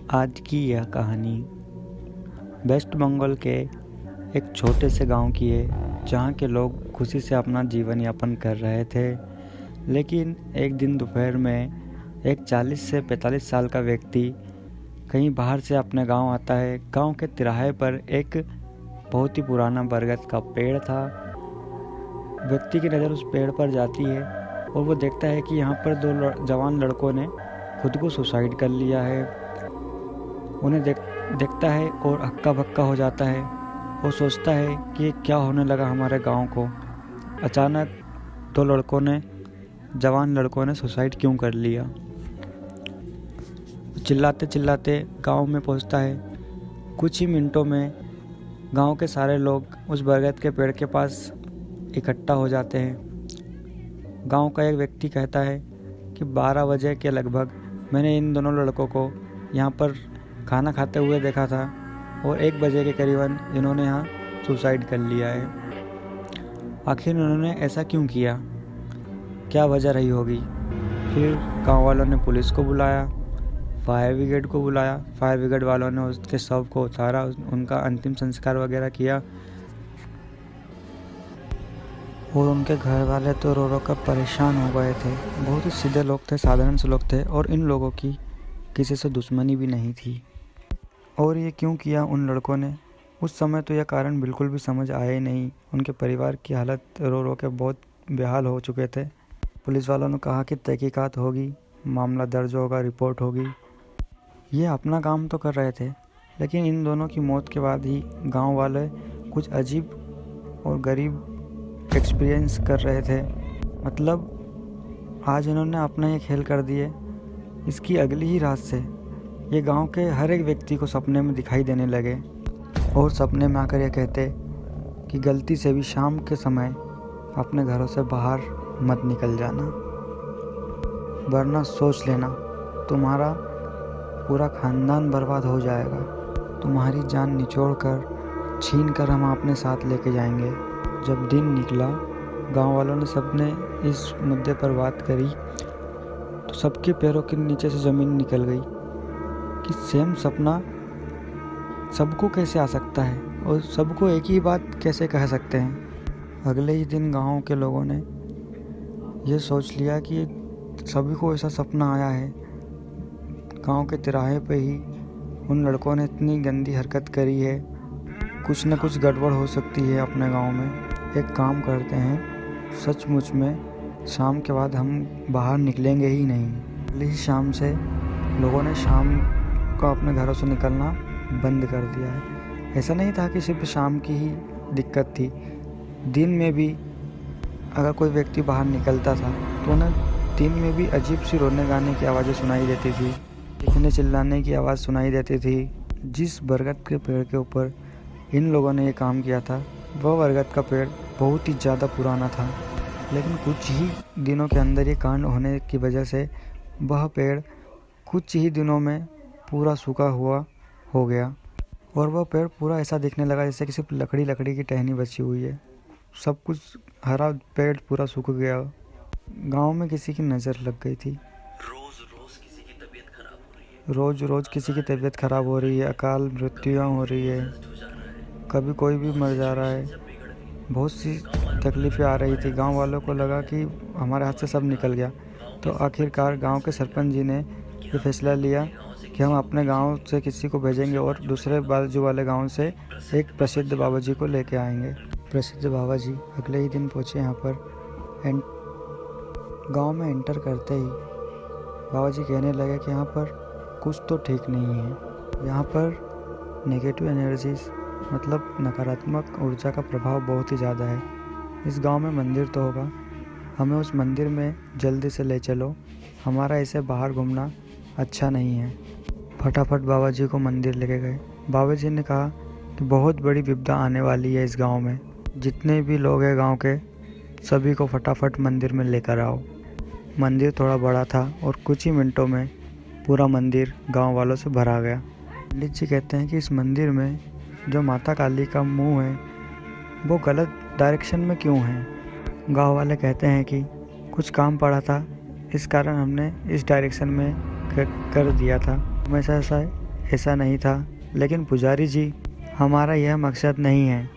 आज की यह कहानी वेस्ट बंगाल के एक छोटे से गांव की है, जहां के लोग खुशी से अपना जीवन यापन कर रहे थे। लेकिन एक दिन दोपहर में एक 40 से 45 साल का व्यक्ति कहीं बाहर से अपने गांव आता है। गांव के तिराहे पर एक बहुत ही पुराना बरगद का पेड़ था। व्यक्ति की नज़र उस पेड़ पर जाती है और वो देखता है कि यहाँ पर दो जवान लड़कों ने खुद को सुसाइड कर लिया है। उन्हें देखता है और हक्का बक्का हो जाता है और सोचता है कि क्या होने लगा हमारे गांव को। अचानक जवान लड़कों ने सुसाइड क्यों कर लिया। चिल्लाते चिल्लाते गांव में पहुंचता है। कुछ ही मिनटों में गांव के सारे लोग उस बरगद के पेड़ के पास इकट्ठा हो जाते हैं। गांव का एक व्यक्ति कहता है कि 12 बजे के लगभग मैंने इन दोनों लड़कों को यहाँ पर खाना खाते हुए देखा था और 1 बजे के करीबन इन्होंने यहाँ सुसाइड कर लिया है। आखिर इन्होंने ऐसा क्यों किया, क्या वजह रही होगी। फिर गांव वालों ने पुलिस को बुलाया, फायर ब्रिगेड को बुलाया। फायर ब्रिगेड वालों ने उसके शव को उतारा, उनका अंतिम संस्कार वगैरह किया और उनके घर वाले तो रो रो कर परेशान हो गए थे। बहुत ही सीधे लोग थे, साधारण से लोग थे और इन लोगों की किसी से दुश्मनी भी नहीं थी। और ये क्यों किया उन लड़कों ने, उस समय तो यह कारण बिल्कुल भी समझ आया ही नहीं। उनके परिवार की हालत रो रो के बहुत बेहाल हो चुके थे। पुलिस वालों ने कहा कि तहकीकात होगी, मामला दर्ज होगा, रिपोर्ट होगी। ये अपना काम तो कर रहे थे, लेकिन इन दोनों की मौत के बाद ही गांव वाले कुछ अजीब और गरीब एक्सपीरियंस कर रहे थे। मतलब आज इन्होंने अपना ये खेल कर दिए। इसकी अगली ही रात से ये गांव के हर एक व्यक्ति को सपने में दिखाई देने लगे और सपने में आकर ये कहते कि गलती से भी शाम के समय अपने घरों से बाहर मत निकल जाना, वरना सोच लेना तुम्हारा पूरा खानदान बर्बाद हो जाएगा। तुम्हारी जान निचोड़ कर छीन कर हम अपने साथ लेके जाएंगे। जब दिन निकला, गांव वालों ने सबने इस मुद्दे पर बात करी तो सबके पैरों के नीचे से ज़मीन निकल गई कि सेम सपना सबको कैसे आ सकता है और सबको एक ही बात कैसे कह सकते हैं। अगले ही दिन गांव के लोगों ने ये सोच लिया कि सभी को ऐसा सपना आया है। गांव के तिराहे पे ही उन लड़कों ने इतनी गंदी हरकत करी है, कुछ न कुछ गड़बड़ हो सकती है अपने गांव में। एक काम करते हैं, सचमुच में शाम के बाद हम बाहर निकलेंगे ही नहीं। अगली ही शाम से लोगों ने शाम को अपने घरों से निकलना बंद कर दिया है। ऐसा नहीं था कि सिर्फ शाम की ही दिक्कत थी, दिन में भी अगर कोई व्यक्ति बाहर निकलता था तो उन्हें दिन में भी अजीब सी रोने गाने की आवाज़ें सुनाई देती थी, चीखने चिल्लाने की आवाज़ सुनाई देती थी। जिस बरगद के पेड़ के ऊपर इन लोगों ने ये काम किया था, वह बरगद का पेड़ बहुत ही ज़्यादा पुराना था, लेकिन कुछ ही दिनों के अंदर ये कांड होने की वजह से वह पेड़ कुछ ही दिनों में पूरा सूखा हुआ हो गया और वह पेड़ पूरा ऐसा दिखने लगा जैसे कि सिर्फ लकड़ी की टहनी बची हुई है। सब कुछ हरा, पेड़ पूरा सूख गया। गांव में किसी की नज़र लग गई थी। रोज रोज किसी की तबीयत खराब हो रही है, अकाल मृत्युआं हो रही है, कभी कोई भी मर जा रहा है। बहुत सी तकलीफ़ें आ रही थी। गांव वालों को लगा कि हमारे हाथ से सब निकल गया। तो आखिरकार गांव के सरपंच जी ने ये फैसला लिया कि हम अपने गांव से किसी को भेजेंगे और दूसरे बाजू वाले गांव से एक प्रसिद्ध बाबा जी को लेके आएंगे। प्रसिद्ध बाबा जी अगले ही दिन पहुंचे यहाँ पर। गांव में एंटर करते ही बाबा जी कहने लगे कि यहाँ पर कुछ तो ठीक नहीं है। यहाँ पर नेगेटिव एनर्जीज, मतलब नकारात्मक ऊर्जा का प्रभाव बहुत ही ज़्यादा है। इस गांव में मंदिर तो होगा, हमें उस मंदिर में जल्दी से ले चलो, हमारा ऐसे बाहर घूमना अच्छा नहीं है। फटाफट बाबा जी को मंदिर लेके गए। बाबा जी ने कहा कि बहुत बड़ी विपदा आने वाली है इस गांव में, जितने भी लोग हैं गांव के सभी को फटाफट मंदिर में लेकर आओ। मंदिर थोड़ा बड़ा था और कुछ ही मिनटों में पूरा मंदिर गांव वालों से भरा गया। पंडित जी कहते हैं कि इस मंदिर में जो माता काली का मुंह है वो गलत डायरेक्शन में क्यों है। गांव वाले कहते हैं कि कुछ काम पड़ा था, इस कारण हमने इस डायरेक्शन में कर दिया था। हमेशा ऐसा ऐसा नहीं था, लेकिन पुजारी जी, हमारा यह मकसद नहीं है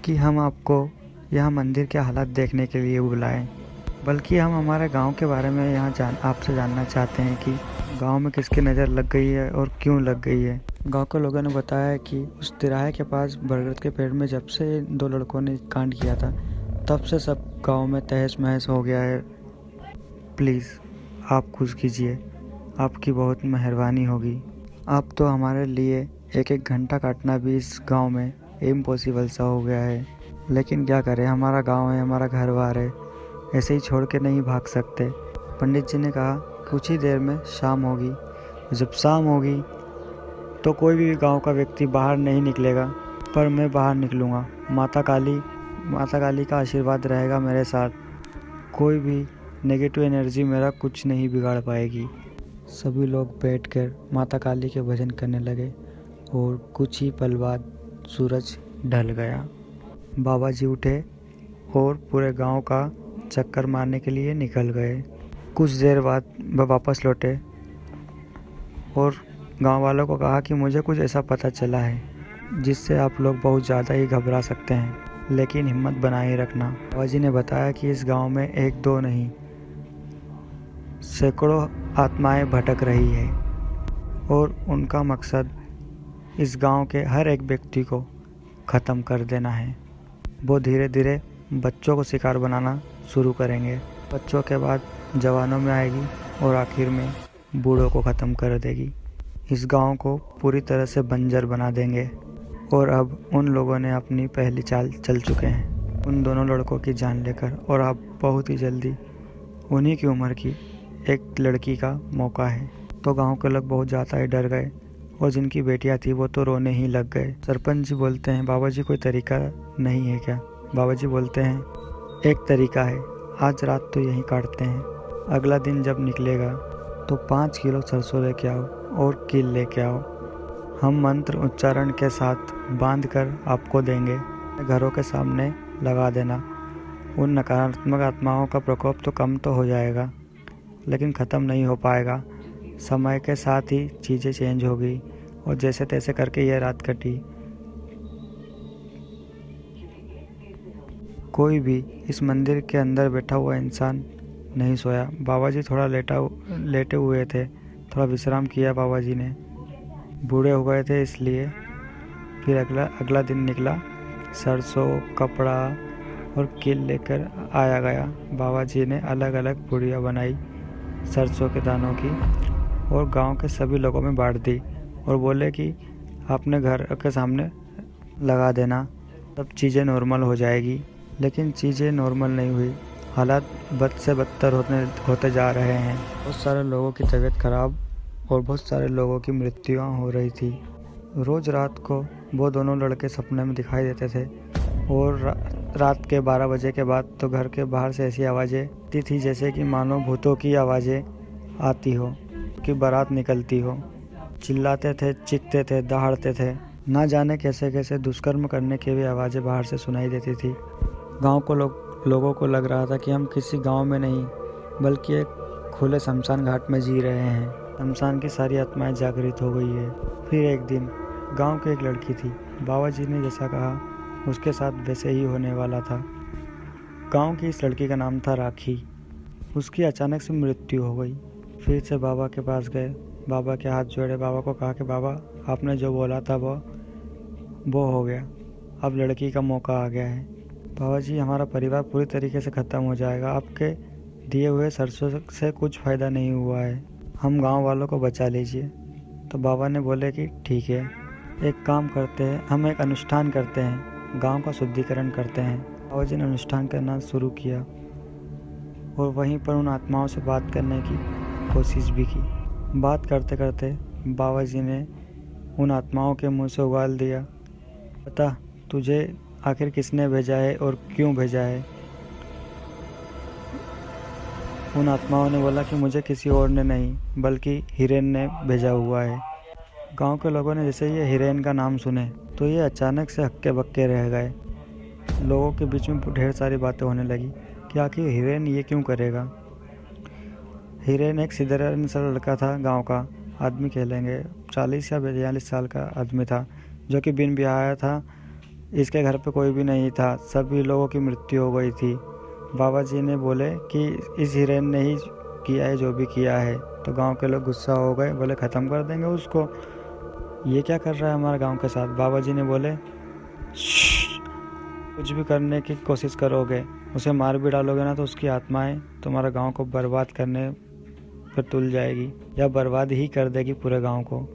कि हम आपको यह मंदिर के हालात देखने के लिए बुलाएं, बल्कि हम हमारे गांव के बारे में आपसे जानना चाहते हैं कि गांव में किसकी नज़र लग गई है और क्यों लग गई है। गांव के लोगों ने बताया कि उस तिराहे के पास बरगद के पेड़ में जब से 2 लड़कों ने कांड किया था, तब से सब गांव में तहस महस हो गया है। प्लीज़ आप कुछ कीजिए, आपकी बहुत मेहरबानी होगी। अब तो हमारे लिए एक एक घंटा काटना भी इस गांव में इम्पॉसिबल सा हो गया है, लेकिन क्या करें, हमारा गांव है, हमारा घर बार है, ऐसे ही छोड़ के नहीं भाग सकते। पंडित जी ने कहा कुछ ही देर में शाम होगी, जब शाम होगी तो कोई भी गांव का व्यक्ति बाहर नहीं निकलेगा, पर मैं बाहर निकलूँगा। माता काली का आशीर्वाद रहेगा मेरे साथ, कोई भी नेगेटिव एनर्जी मेरा कुछ नहीं बिगाड़ पाएगी। सभी लोग बैठकर माता काली के भजन करने लगे और कुछ ही पल बाद सूरज ढल गया। बाबा जी उठे और पूरे गांव का चक्कर मारने के लिए निकल गए। कुछ देर बाद वह वापस लौटे और गांव वालों को कहा कि मुझे कुछ ऐसा पता चला है जिससे आप लोग बहुत ज़्यादा ही घबरा सकते हैं, लेकिन हिम्मत बनाए रखना। बाबा जी ने बताया कि इस गांव में 1-2 नहीं, सैकड़ों आत्माएं भटक रही है और उनका मकसद इस गांव के हर एक व्यक्ति को ख़त्म कर देना है। वो धीरे धीरे बच्चों को शिकार बनाना शुरू करेंगे, बच्चों के बाद जवानों में आएगी और आखिर में बूढ़ों को ख़त्म कर देगी। इस गांव को पूरी तरह से बंजर बना देंगे और अब उन लोगों ने अपनी पहली चाल चल चुके हैं, उन दोनों लड़कों की जान लेकर। और अब बहुत ही जल्दी उन्हीं की उम्र की एक लड़की का मौका है। तो गांव के लोग बहुत ज़्यादा ही डर गए और जिनकी बेटियां थी वो तो रोने ही लग गए। सरपंच जी बोलते हैं बाबा जी कोई तरीका नहीं है क्या? बाबा जी बोलते हैं एक तरीका है, आज रात तो यहीं काटते हैं, अगला दिन जब निकलेगा तो 5 किलो सरसों लेके आओ और कील लेके आओ, हम मंत्र उच्चारण के साथ बांध कर आपको देंगे, घरों के सामने लगा देना। उन नकारात्मक आत्माओं का प्रकोप तो कम तो हो जाएगा, लेकिन ख़त्म नहीं हो पाएगा। समय के साथ ही चीज़ें चेंज हो गई और जैसे तैसे करके यह रात कटी। कोई भी इस मंदिर के अंदर बैठा हुआ इंसान नहीं सोया। बाबा जी थोड़ा लेटे हुए थे, थोड़ा विश्राम किया बाबा जी ने, बूढ़े हो गए थे इसलिए। फिर अगला दिन निकला, सरसों, कपड़ा और कील लेकर आया गया। बाबा जी ने अलग अलग पुड़िया बनाई सरसों के दानों की और गांव के सभी लोगों में बांट दी और बोले कि अपने घर के सामने लगा देना, तब चीज़ें नॉर्मल हो जाएगी। लेकिन चीज़ें नॉर्मल नहीं हुई, हालात बद से बदतर होते जा रहे हैं। बहुत सारे लोगों की तबीयत खराब और बहुत सारे लोगों की मृत्युआं हो रही थी। रोज़ रात को वो दोनों लड़के सपने में दिखाई देते थे और रात के 12 बजे के बाद तो घर के बाहर से ऐसी आवाज़ें आती थी जैसे कि मानो भूतों की आवाज़ें आती हो, कि बारात निकलती हो। चिल्लाते थे, चीखते थे, दहाड़ते थे, ना जाने कैसे कैसे दुष्कर्म करने की भी आवाज़ें बाहर से सुनाई देती थी। गांव को लोगों को लग रहा था कि हम किसी गांव में नहीं बल्कि एक खुले शमशान घाट में जी रहे हैं। शमशान की सारी आत्माएं जागृत हो गई है। फिर एक दिन गांव की एक लड़की थी, बाबा जी ने जैसा कहा उसके साथ वैसे ही होने वाला था। गांव की इस लड़की का नाम था राखी। उसकी अचानक से मृत्यु हो गई। फिर से बाबा के पास गए, बाबा के हाथ जोड़े, बाबा को कहा कि बाबा आपने जो बोला था वो हो गया, अब लड़की का मौका आ गया है। बाबा जी हमारा परिवार पूरी तरीके से ख़त्म हो जाएगा, आपके दिए हुए सरसों से कुछ फ़ायदा नहीं हुआ है, हम गांव वालों को बचा लीजिए। तो बाबा ने बोले कि ठीक है, एक काम करते हैं, हम एक अनुष्ठान करते हैं, गांव का शुद्धिकरण करते हैं। बाबा जी ने अनुष्ठान करना शुरू किया और वहीं पर उन आत्माओं से बात करने की कोशिश भी की। बात करते करते बाबा जी ने उन आत्माओं के मुंह से उगाल दिया, बता तुझे आखिर किसने भेजा है और क्यों भेजा है? उन आत्माओं ने बोला कि मुझे किसी और ने नहीं बल्कि हिरेन ने भेजा हुआ है। गांव के लोगों ने जैसे ये हिरेन का नाम सुने तो ये अचानक से हक्के बक्के रह गए। लोगों के बीच में ढेर सारी बातें होने लगी कि आखिर हिरेन ये क्यों करेगा। हिरेन एक सीधा साधा लड़का था गांव का, आदमी खेलेंगे। 40 या 42 साल का आदमी था जो कि बिन ब्याहा था। इसके घर पे कोई भी नहीं था, सभी लोगों की मृत्यु हो गई थी। बाबा जी ने बोले कि इस हिरण ने ही किया है जो भी किया है। तो गांव के लोग गुस्सा हो गए, बोले ख़त्म कर देंगे उसको, ये क्या कर रहा है हमारे गांव के साथ। बाबा जी ने बोले कुछ भी करने की कोशिश करोगे, उसे मार भी डालोगे ना, तो उसकी आत्माएं तुम्हारे गांव को बर्बाद करने पर तुल जाएगी या बर्बाद ही कर देगी पूरे गांव को।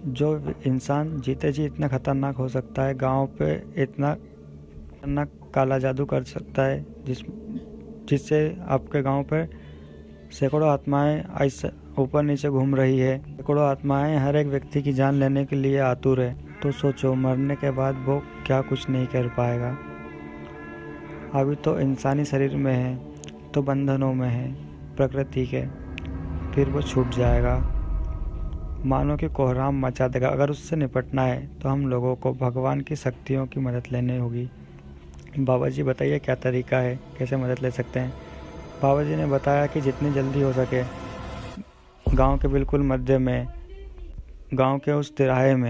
जो इंसान जीते जी इतना खतरनाक हो सकता है, गांव पे इतना खतरनाक काला जादू कर सकता है जिससे आपके गांव पे सैकड़ों आत्माएं ऐसे ऊपर नीचे घूम रही है। सैकड़ों आत्माएं हर एक व्यक्ति की जान लेने के लिए आतुर है। तो सोचो, मरने के बाद वो क्या कुछ नहीं कर पाएगा। अभी तो इंसानी शरीर में है, तो बंधनों में है प्रकृति के, फिर वो छूट जाएगा, मानो कि कोहराम मचा देगा। अगर उससे निपटना है तो हम लोगों को भगवान की शक्तियों की मदद लेनी होगी। बाबा जी बताइए क्या तरीका है, कैसे मदद ले सकते हैं। बाबा जी ने बताया कि जितनी जल्दी हो सके गांव के बिल्कुल मध्य में, गांव के उस तिराहे में